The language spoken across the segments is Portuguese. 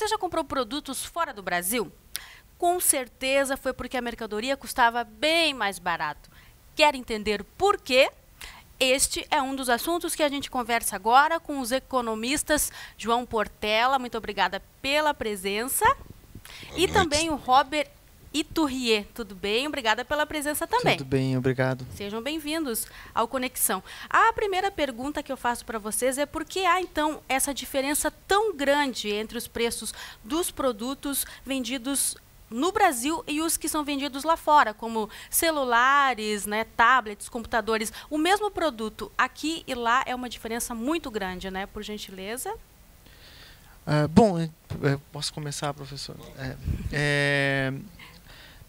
Você já comprou produtos fora do Brasil? Com certeza foi porque a mercadoria custava bem mais barato. Quer entender por quê? Este é um dos assuntos que a gente conversa agora com os economistas João Portela, muito obrigada pela presença, e também o Robert Iturrier. Tudo bem? Obrigada pela presença também. Tudo bem, obrigado. Sejam bem-vindos ao Conexão. A primeira pergunta que eu faço para vocês é por que há, então, essa diferença tão grande entre os preços dos produtos vendidos no Brasil e os que são vendidos lá fora, como celulares, né, tablets, computadores. O mesmo produto aqui e lá é uma diferença muito grande, né? Por gentileza. Bom, posso começar, professor?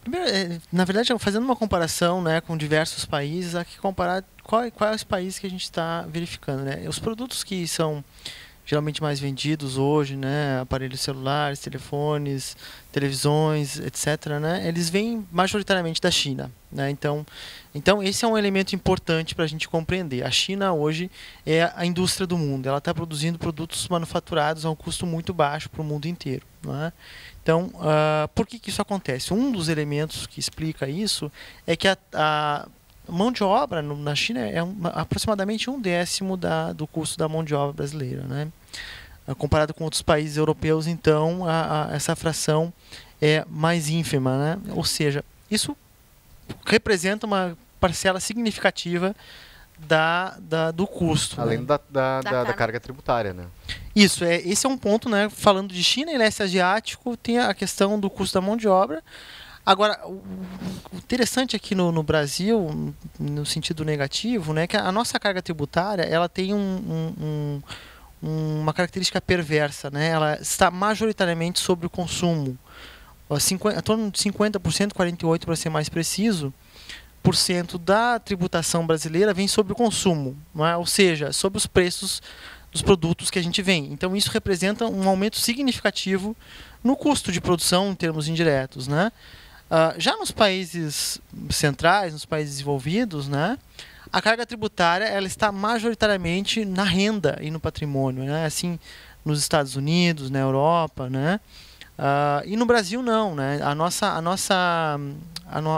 Primeiro, na verdade, fazendo uma comparação, né, com diversos países, há que comparar quais países que a gente está verificando, né? Os produtos que são geralmente mais vendidos hoje, né, aparelhos celulares, telefones, televisões, etc., né, eles vêm majoritariamente da China, né? Então esse é um elemento importante para a gente compreender. A China hoje é a indústria do mundo, ela está produzindo produtos manufaturados a um custo muito baixo para o mundo inteiro, né? Então, por que isso acontece? Um dos elementos que explica isso é que a mão de obra na China é aproximadamente 1/10 do custo da mão de obra brasileira, né? Comparado com outros países europeus, então, essa fração é mais ínfima, né? Ou seja, isso representa uma parcela significativa do custo. Além, né? da carga tributária, né? Isso, esse é um ponto, né? Falando de China e leste asiático, tem a questão do custo da mão de obra. Agora, o interessante aqui no Brasil, no sentido negativo, né, que a nossa carga tributária ela tem uma característica perversa, né? Ela está majoritariamente sobre o consumo. Em torno de 50%, 48% para ser mais preciso, da tributação brasileira vem sobre o consumo, não é? Ou seja, sobre os preços dos produtos que a gente vende. Então, isso representa um aumento significativo no custo de produção em termos indiretos, né? Já nos países centrais, nos países desenvolvidos, né, a carga tributária ela está majoritariamente na renda e no patrimônio, né? Assim, nos Estados Unidos, na Europa, né? E no Brasil não, né?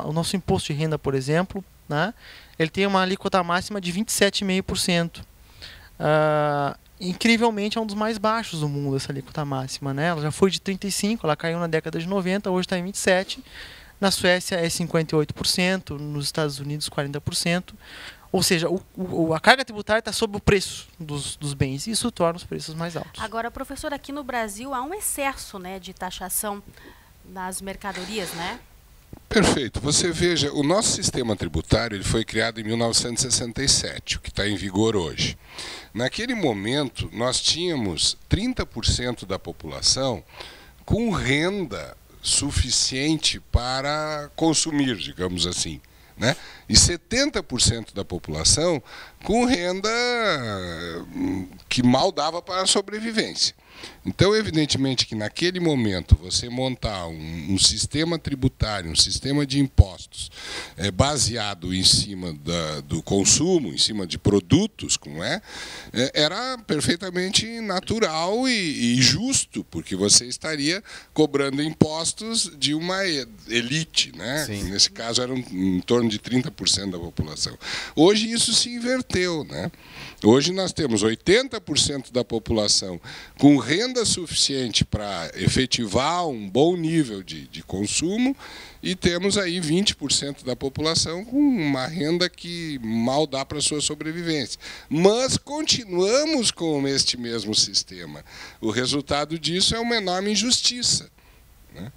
O nosso imposto de renda, por exemplo, né, ele tem uma alíquota máxima de 27,5%. Incrivelmente é um dos mais baixos do mundo essa alíquota máxima, né? Ela já foi de 35%, ela caiu na década de 90, hoje está em 27%. Na Suécia é 58%, nos Estados Unidos 40%. Ou seja, a carga tributária está sobre o preço dos bens e isso torna os preços mais altos. Agora, professor, aqui no Brasil há um excesso, né, de taxação nas mercadorias, né? Perfeito. Você veja, o nosso sistema tributário ele foi criado em 1967, o que está em vigor hoje. Naquele momento, nós tínhamos 30% da população com renda suficiente para consumir, digamos assim, né? E 70% da população com renda que mal dava para a sobrevivência. Então, evidentemente que naquele momento você montar um sistema tributário, um sistema de impostos baseado em cima do consumo, em cima de produtos, como era perfeitamente natural e justo, porque você estaria cobrando impostos de uma elite, né? Nesse caso eram em torno de 30% da população. Hoje isso se inverteu, né? Hoje nós temos 80% da população com renda suficiente para efetivar um bom nível de consumo e temos aí 20% da população com uma renda que mal dá para a sua sobrevivência. Mas continuamos com este mesmo sistema. O resultado disso é uma enorme injustiça, né?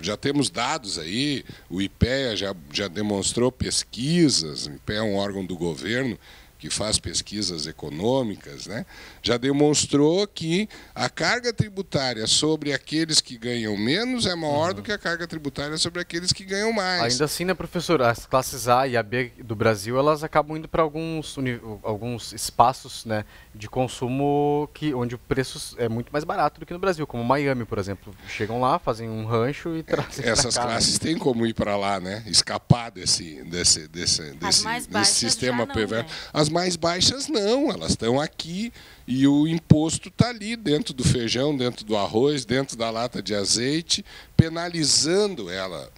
Já temos dados aí, o IPEA já demonstrou pesquisas, o IPEA é um órgão do governo que faz pesquisas econômicas, né, já demonstrou que a carga tributária sobre aqueles que ganham menos é maior do que a carga tributária sobre aqueles que ganham mais. Ainda assim, né, professor, as classes A e a B do Brasil, elas acabam indo para alguns espaços, né, de consumo onde o preço é muito mais barato do que no Brasil, como Miami, por exemplo. Chegam lá, fazem um rancho e trazem essas classes têm como ir para lá, né, escapar desse sistema perverso. As mais baixas não, elas estão aqui e o imposto está ali dentro do feijão, dentro do arroz, dentro da lata de azeite, penalizando ela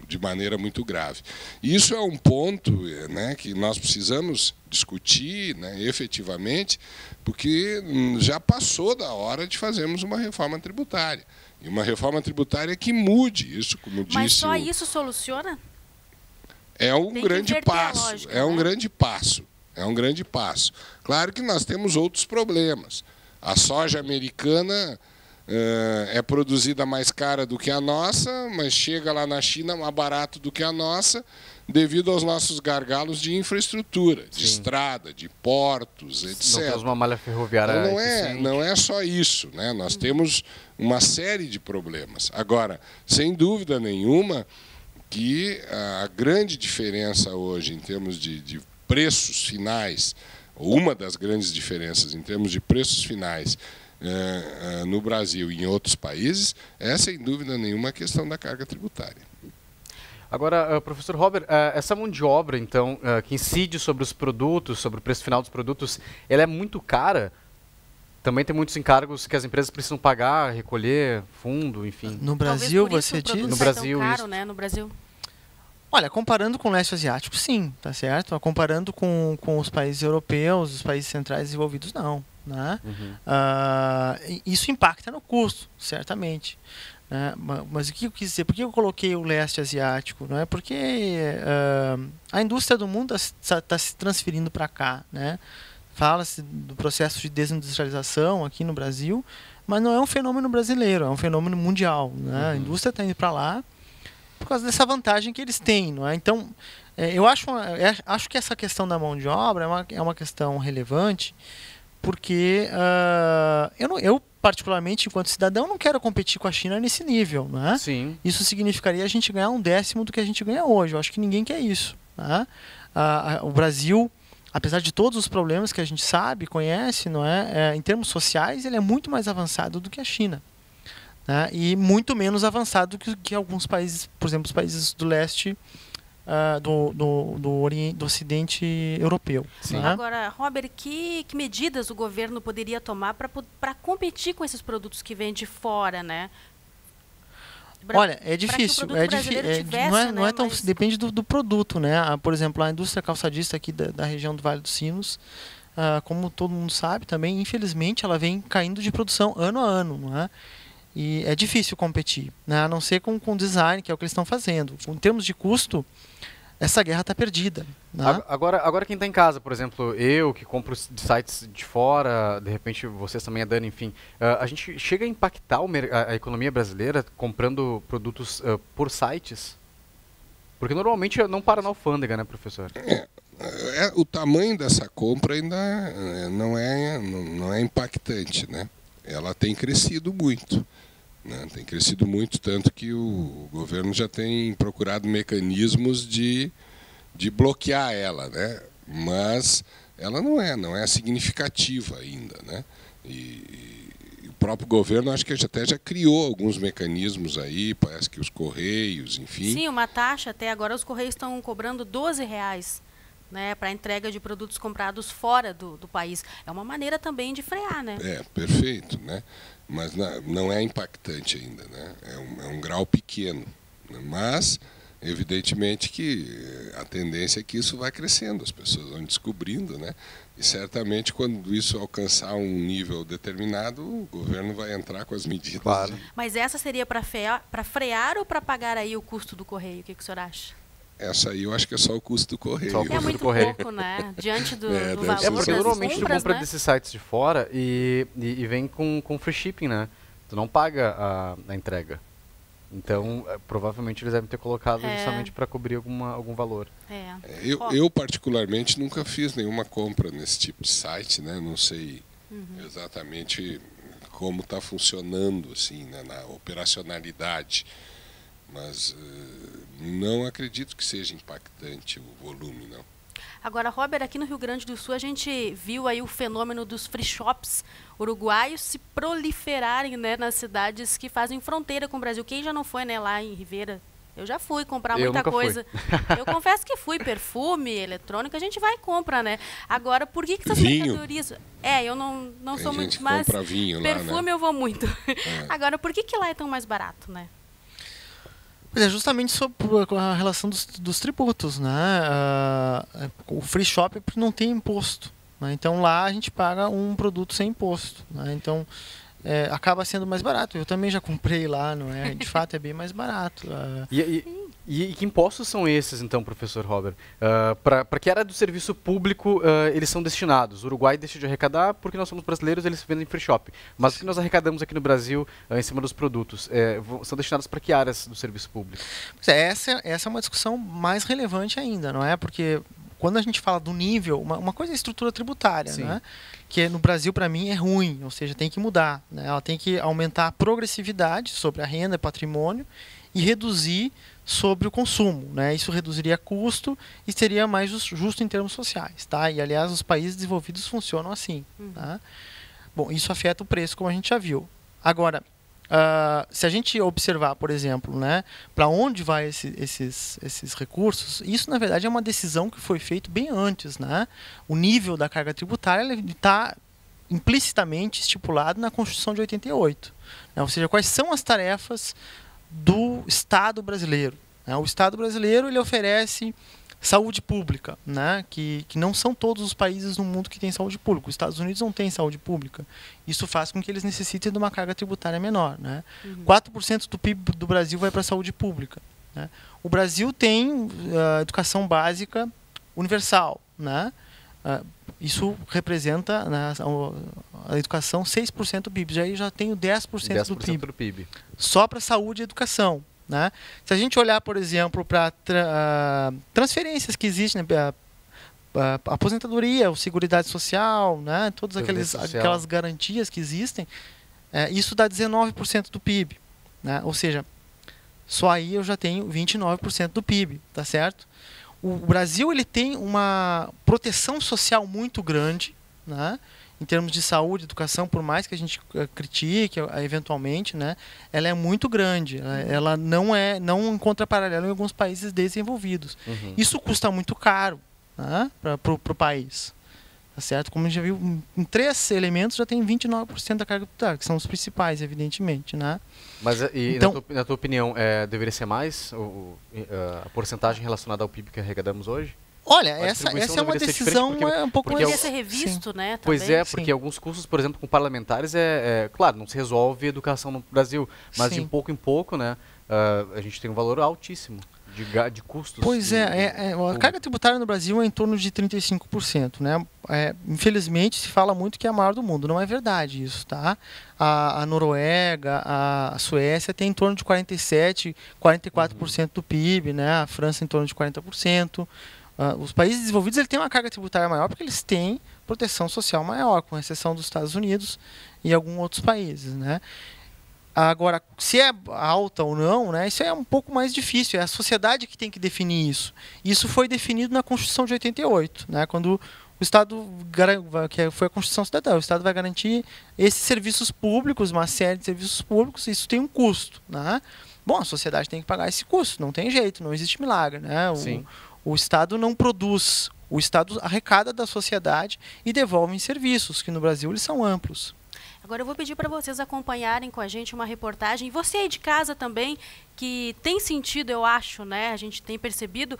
de maneira muito grave. Isso é um ponto, né, que nós precisamos discutir, né, efetivamente, porque já passou da hora de fazermos uma reforma tributária. E uma reforma tributária que mude isso, como disse... Mas só isso soluciona? É um Tem que grande inverter a passo, lógica, é um né? grande passo, é um grande passo. Claro que nós temos outros problemas. A soja americana é produzida mais cara do que a nossa, mas chega lá na China mais barato do que a nossa, devido aos nossos gargalos de infraestrutura, de estrada, de portos, etc. Não temos uma malha ferroviária Então, eficiente. não é só isso, né? Nós temos uma série de problemas. Agora, sem dúvida nenhuma, que a grande diferença hoje em termos de preços finais, uma das grandes diferenças em termos de preços finais no Brasil e em outros países, é sem dúvida nenhuma a questão da carga tributária. Agora, professor Robert, essa mão de obra, então, que incide sobre os produtos, sobre o preço final dos produtos, ela é muito cara? Também tem muitos encargos que as empresas precisam pagar, recolher, fundo, enfim. No Brasil, você diz? No Brasil, tão caro, isso. né? No Brasil. Olha, comparando com o leste asiático, sim, tá certo? Comparando com os países europeus, os países centrais desenvolvidos, não. Né? Isso impacta no custo, certamente. Né? Mas o que eu quis dizer? Por que eu coloquei o leste asiático? Não é porque a indústria do mundo está se transferindo para cá. Né? Fala-se do processo de desindustrialização aqui no Brasil, mas não é um fenômeno brasileiro, é um fenômeno mundial. Né? A indústria está indo para lá por causa dessa vantagem que eles têm. Não é? Então, eu acho que essa questão da mão de obra é uma questão relevante, porque eu, particularmente, enquanto cidadão, não quero competir com a China nesse nível. Né? Sim. Isso significaria a gente ganhar 1/10 do que a gente ganha hoje. Eu acho que ninguém quer isso. Né? O Brasil, apesar de todos os problemas que a gente sabe, conhece, não é? Em termos sociais, ele é muito mais avançado do que a China. Né? E muito menos avançado que alguns países, por exemplo, os países do leste, do ocidente europeu. Né? Agora, Robert, que medidas o governo poderia tomar para competir com esses produtos que vêm de fora, né? Olha, é difícil. Não é tão, depende do produto, né? Por exemplo, a indústria calçadista aqui da região do Vale dos Sinos, como todo mundo sabe também, infelizmente, ela vem caindo de produção ano a ano, não é? E é difícil competir, né? A não ser com design, que é o que eles estão fazendo. Em termos de custo, essa guerra está perdida. Né? Agora quem está em casa, por exemplo, eu que compro de sites de fora, de repente vocês também, a Dani, enfim, a gente chega a impactar a economia brasileira comprando produtos por sites? Porque normalmente não para na alfândega, né, professor? O tamanho dessa compra ainda não é impactante, né? Ela tem crescido muito. Né? Tem crescido muito, tanto que o governo já tem procurado mecanismos de bloquear ela, né? Mas ela não é significativa ainda. Né? E o próprio governo acho que até já criou alguns mecanismos aí, parece que os Correios, enfim. Sim, uma taxa, até agora os Correios estão cobrando R$12, né, para entrega de produtos comprados fora do país. É uma maneira também de frear, né? Perfeito, né? Mas não é impactante ainda, né? É um grau pequeno. Né? Mas, evidentemente, que a tendência é que isso vai crescendo, as pessoas vão descobrindo, né? E certamente, quando isso alcançar um nível determinado, o governo vai entrar com as medidas. Claro. Mas essa seria para frear ou para pagar aí o custo do correio? O que o senhor acha? Essa aí eu acho que é só o custo do correio. É muito pouco, né? Diante do valor porque das normalmente compras, tu compra né? desses sites de fora e vem com free shipping, né? Tu não paga a entrega. Então, provavelmente eles devem ter colocado justamente para cobrir algum valor. Eu, particularmente, nunca fiz nenhuma compra nesse tipo de site, né? Não sei exatamente como está funcionando assim, né? Na operacionalidade. Mas não acredito que seja impactante o volume, não. Agora, Robert, aqui no Rio Grande do Sul a gente viu aí o fenômeno dos free shops uruguaios se proliferarem, né, nas cidades que fazem fronteira com o Brasil. Quem já não foi, né, lá em Ribeira Eu já fui comprar Eu muita nunca fui. coisa. Eu confesso que fui. Perfume, eletrônica, a gente vai e compra, né? Agora, por que essas Vinho? mercadorias... eu não Tem sou gente muito... que Mas compra vinho lá, perfume né? eu vou muito. Agora, por que lá é tão mais barato, né? Pois é, justamente sobre a relação dos tributos, né? O free shop não tem imposto, né? Então lá a gente paga um produto sem imposto, né? Então acaba sendo mais barato. Eu também já comprei lá, não é? De fato é bem mais barato. E que impostos são esses, então, professor Robert? Para que área do serviço público eles são destinados? O Uruguai deixa de arrecadar porque nós somos brasileiros, eles vendem free shop. Mas o que nós arrecadamos aqui no Brasil em cima dos produtos são destinados para que áreas do serviço público? Essa é uma discussão mais relevante ainda, não é? Porque quando a gente fala do nível, uma coisa é a estrutura tributária, né? Que no Brasil, para mim, é ruim, ou seja, tem que mudar, né? Ela tem que aumentar a progressividade sobre a renda e patrimônio e reduzir sobre o consumo, né? Isso reduziria custo e seria mais justo em termos sociais, tá? E, aliás, os países desenvolvidos funcionam assim, tá? Bom, isso afeta o preço, como a gente já viu. Agora, se a gente observar, por exemplo, né, para onde vai esses recursos, isso, na verdade, é uma decisão que foi feita bem antes, né? O nível da carga tributária está implicitamente estipulado na Constituição de 88, né? Ou seja, quais são as tarefas do Estado brasileiro, né? O Estado brasileiro ele oferece saúde pública, né? Que não são todos os países no mundo que têm saúde pública. Os Estados Unidos não têm saúde pública. Isso faz com que eles necessitem de uma carga tributária menor, né? 4% do PIB do Brasil vai para a saúde pública, né? O Brasil tem educação básica universal, né? Isso representa, né, a educação 6% do PIB. Já tem o 10% do PIB. Só para saúde e educação, né? Se a gente olhar, por exemplo, para transferências que existem, né, aposentadoria, o Seguridade Social, né, todas aquelas garantias que existem, isso dá 19% do PIB, né? Ou seja, só aí eu já tenho 29% do PIB, tá certo? O Brasil ele tem uma proteção social muito grande, né? Em termos de saúde, educação, por mais que a gente critique eventualmente, né, ela é muito grande. Ela não encontra paralelo em alguns países desenvolvidos. Isso custa muito caro, né, para o país. Tá certo? Como a gente já viu, em 3 elementos já tem 29% da carga tributária, que são os principais, evidentemente, né? Mas então, na tua opinião, deveria ser mais a porcentagem relacionada ao PIB que arrecadamos hoje? Olha, essa é uma decisão um pouco mais... Poderia ser revisto, né? Também. Pois é, porque alguns custos, por exemplo, com parlamentares, claro, não se resolve a educação no Brasil, mas de pouco em pouco, né, a gente tem um valor altíssimo de custos. Pois a carga tributária no Brasil é em torno de 35%, né? Infelizmente se fala muito que é a maior do mundo, não é verdade isso, tá? A Noruega, a Suécia tem em torno de 47%, 44% do PIB, né? A França em torno de 40%. Os países desenvolvidos eles têm uma carga tributária maior porque eles têm proteção social maior, com exceção dos Estados Unidos e alguns outros países, né? Agora, se é alta ou não, né, isso é um pouco mais difícil. É a sociedade que tem que definir isso. Isso foi definido na Constituição de 88, né, quando o Estado, que foi a Constituição Cidadã, o Estado vai garantir esses serviços públicos, uma série de serviços públicos, isso tem um custo, né? Bom, a sociedade tem que pagar esse custo, não tem jeito, não existe milagre, né? O Estado não produz, o Estado arrecada da sociedade e devolve em serviços, que no Brasil eles são amplos. Agora eu vou pedir para vocês acompanharem com a gente uma reportagem, e você aí de casa também, que tem sentido, eu acho, né? A gente tem percebido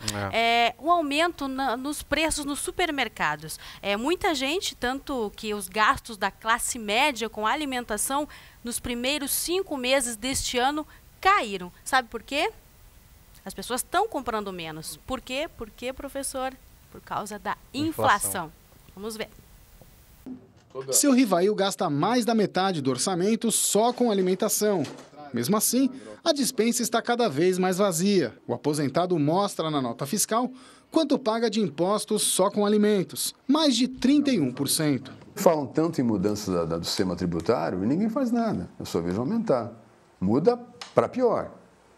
um aumento nos preços nos supermercados. Muita gente, tanto que os gastos da classe média com alimentação nos primeiros 5 meses deste ano caíram. Sabe por quê? As pessoas estão comprando menos. Por quê? Por quê, professor? Por causa da inflação. Vamos ver. Seu Rivail gasta mais da metade do orçamento só com alimentação. Mesmo assim, a despensa está cada vez mais vazia. O aposentado mostra na nota fiscal quanto paga de impostos só com alimentos, mais de 31%. Falam tanto em mudança do sistema tributário e ninguém faz nada. Eu só vejo aumentar. Muda para pior,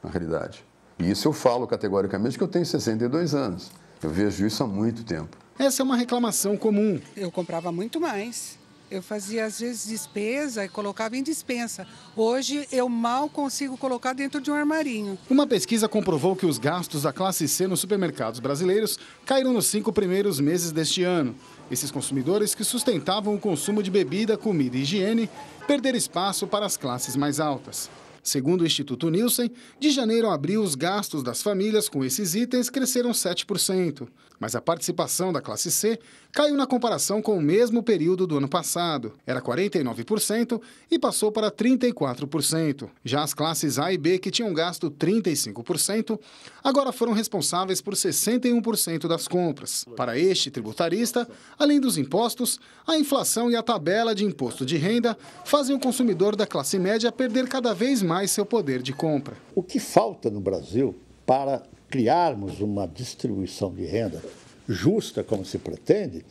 na realidade. E isso eu falo categoricamente que eu tenho 62 anos. Eu vejo isso há muito tempo. Essa é uma reclamação comum. Eu comprava muito mais. Eu fazia, às vezes, despesa e colocava em despensa. Hoje, eu mal consigo colocar dentro de um armarinho. Uma pesquisa comprovou que os gastos da classe C nos supermercados brasileiros caíram nos 5 primeiros meses deste ano. Esses consumidores que sustentavam o consumo de bebida, comida e higiene perderam espaço para as classes mais altas. Segundo o Instituto Nielsen, de janeiro a abril, os gastos das famílias com esses itens cresceram 7%. Mas a participação da classe C caiu na comparação com o mesmo período do ano passado. Era 49% e passou para 34%. Já as classes A e B, que tinham gasto 35%, agora foram responsáveis por 61% das compras. Para este tributarista, além dos impostos, a inflação e a tabela de imposto de renda fazem o consumidor da classe média perder cada vez mais seu poder de compra. O que falta no Brasil para criarmos uma distribuição de renda justa, como se pretende,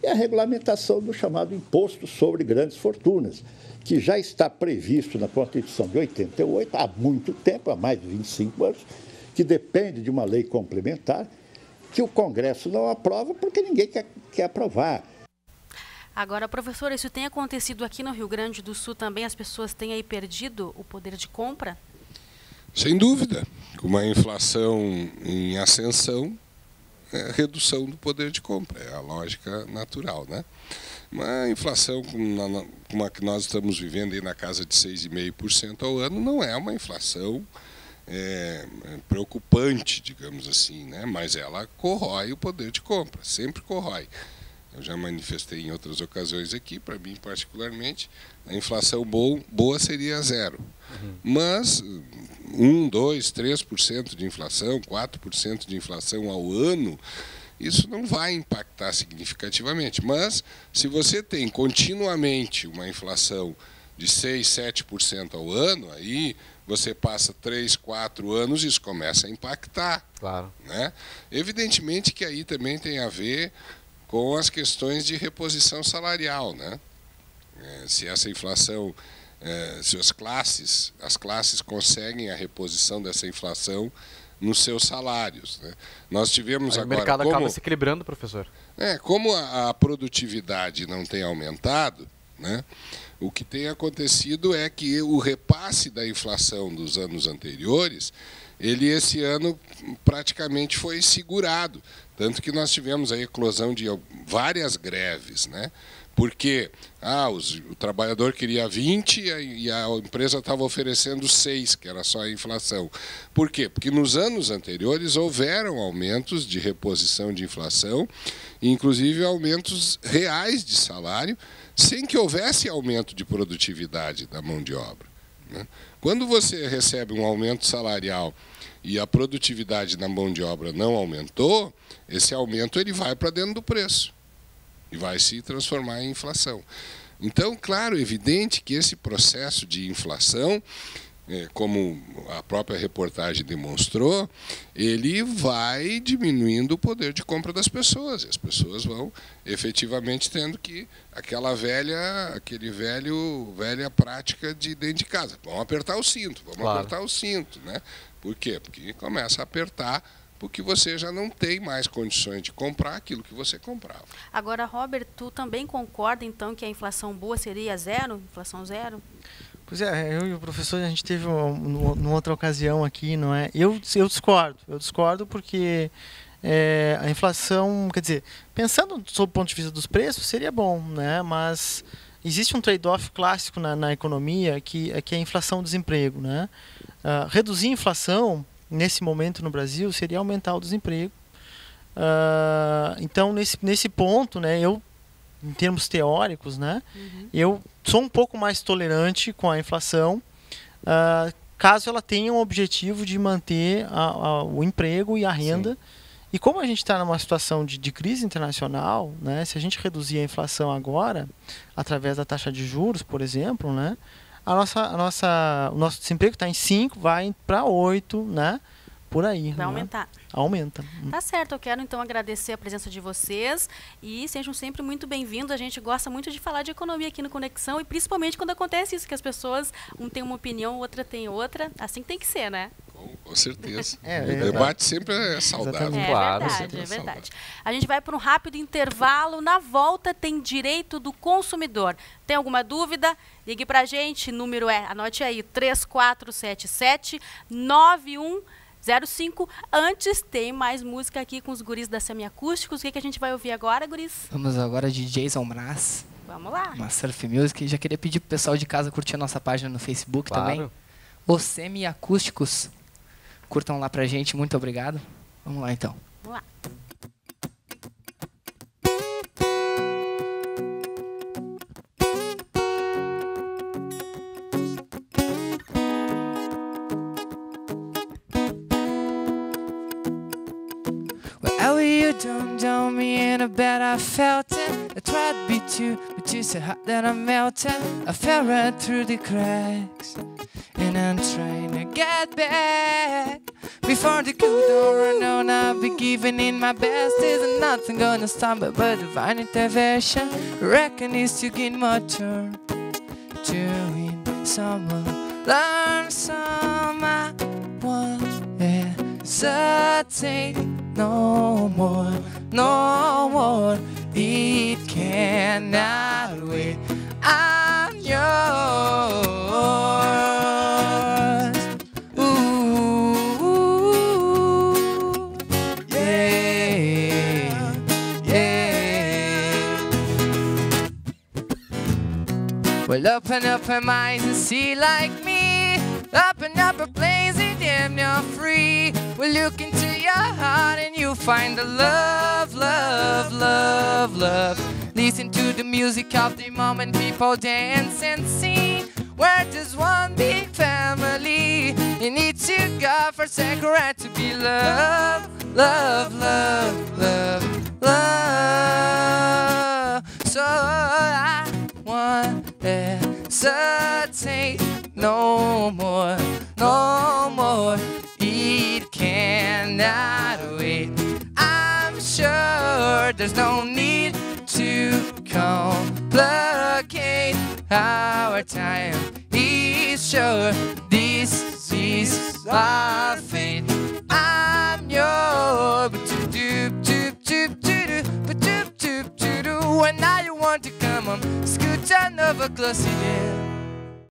é a regulamentação do chamado imposto sobre grandes fortunas, que já está previsto na Constituição de 88 há muito tempo, há mais de 25 anos, que depende de uma lei complementar, que o Congresso não aprova porque ninguém quer aprovar. Agora, professora, isso tem acontecido aqui no Rio Grande do Sul também? As pessoas têm aí perdido o poder de compra? Sem dúvida. Com uma inflação em ascensão, redução do poder de compra. É a lógica natural, né? Uma inflação como a que nós estamos vivendo aí na casa de 6,5% ao ano não é uma inflação preocupante, digamos assim, né? Mas ela corrói o poder de compra, sempre corrói. Eu já manifestei em outras ocasiões aqui, para mim particularmente, a inflação boa seria 0. Mas 1, 2, 3% de inflação, 4% de inflação ao ano, isso não vai impactar significativamente. Mas se você tem continuamente uma inflação de 6, 7% ao ano, aí você passa 3, 4 anos e isso começa a impactar. Claro. Né? Evidentemente que aí também tem a ver com as questões de reposição salarial, né? Se essa inflação, se as classes conseguem a reposição dessa inflação nos seus salários, né? Nós tivemos aí agora... O mercado acaba se equilibrando, professor. Como a produtividade não tem aumentado, né? O que tem acontecido é que o repasse da inflação dos anos anteriores, ele esse ano praticamente foi segurado. Tanto que nós tivemos a eclosão de várias greves, né? Porque o trabalhador queria 20 e a empresa estava oferecendo 6, que era só a inflação. Por quê? Porque nos anos anteriores houveram aumentos de reposição de inflação, inclusive aumentos reais de salário, sem que houvesse aumento de produtividade da mão de obra, né? Quando você recebe um aumento salarial e a produtividade na mão de obra não aumentou, esse aumento ele vai para dentro do preço e vai se transformar em inflação. Então, claro, evidente que esse processo de inflação, como a própria reportagem demonstrou, ele vai diminuindo o poder de compra das pessoas. As pessoas vão efetivamente tendo que aquela velha prática de dentro de casa. Vamos apertar o cinto, apertar o cinto, né? Por quê? Porque começa a apertar, porque você já não tem mais condições de comprar aquilo que você comprava. Agora, Robert, tu também concorda, então, que a inflação boa seria 0? Inflação 0? Pois é, eu e o professor, a gente teve numa outra ocasião aqui, não é? Eu discordo porque a inflação, quer dizer, pensando sob o ponto de vista dos preços, seria bom, né? Mas existe um trade-off clássico na economia que é a inflação-desemprego, né? Reduzir a inflação nesse momento no Brasil seria aumentar o desemprego. Então, nesse ponto, né, em termos teóricos, né, eu sou um pouco mais tolerante com a inflação, caso ela tenha um objetivo de manter o emprego e a renda. Sim. E como a gente está numa situação de crise internacional, né, se a gente reduzir a inflação agora, através da taxa de juros, por exemplo, né, o nosso desemprego está em 5, vai para 8, né? Por aí. Vai aumentar. Aumenta. Tá certo, eu quero então agradecer a presença de vocês e sejam sempre muito bem-vindos. A gente gosta muito de falar de economia aqui no Conexão e principalmente quando acontece isso, que as pessoas, um tem uma opinião, outra tem outra. Assim tem que ser, né? Com certeza. É, o debate sempre é saudável. Exatamente. Claro. É verdade. A gente vai para um rápido intervalo. Na volta tem direito do consumidor. Tem alguma dúvida? Ligue para a gente. Número anote aí, 3477-9105. Antes tem mais música aqui com os guris da Semiacústicos. O que a gente vai ouvir agora, guris? Vamos agora de Jason Mraz, Vamos lá. uma surf music. Já queria pedir pro pessoal de casa curtir a nossa página no Facebook Claro. também. Os Semiacústicos. Curtam lá pra gente, muito obrigado. Vamos lá então. Vamos lá. Well, you don't me in a bed, I felt it. I tried to beat you, but you so hot that I melted. I fell right through the cracks, and I'm trying to get back. Before the good door run on, I'll be giving in my best. There's nothing gonna stop me but divine intervention. Reckon it's to get my turn. Doing someone learn some. I want hesitate no more, no more. It cannot wait. I'm yours. Ooh, yeah, yeah. Well, open up her eyes and see like me. Open up her planes and damn you're free. We'll look into your heart and you'll find the love, love, love, love. Listen to the music of the moment, people dance and sing. We're just one big family. You need to go for sacred to be love, love, love, love, love. So I want hesitate no more, no more. It cannot wait. I'm sure there's no need to complicate our time. Is sure this is our fate. I'm your and now you want to come on, scoot on over close again.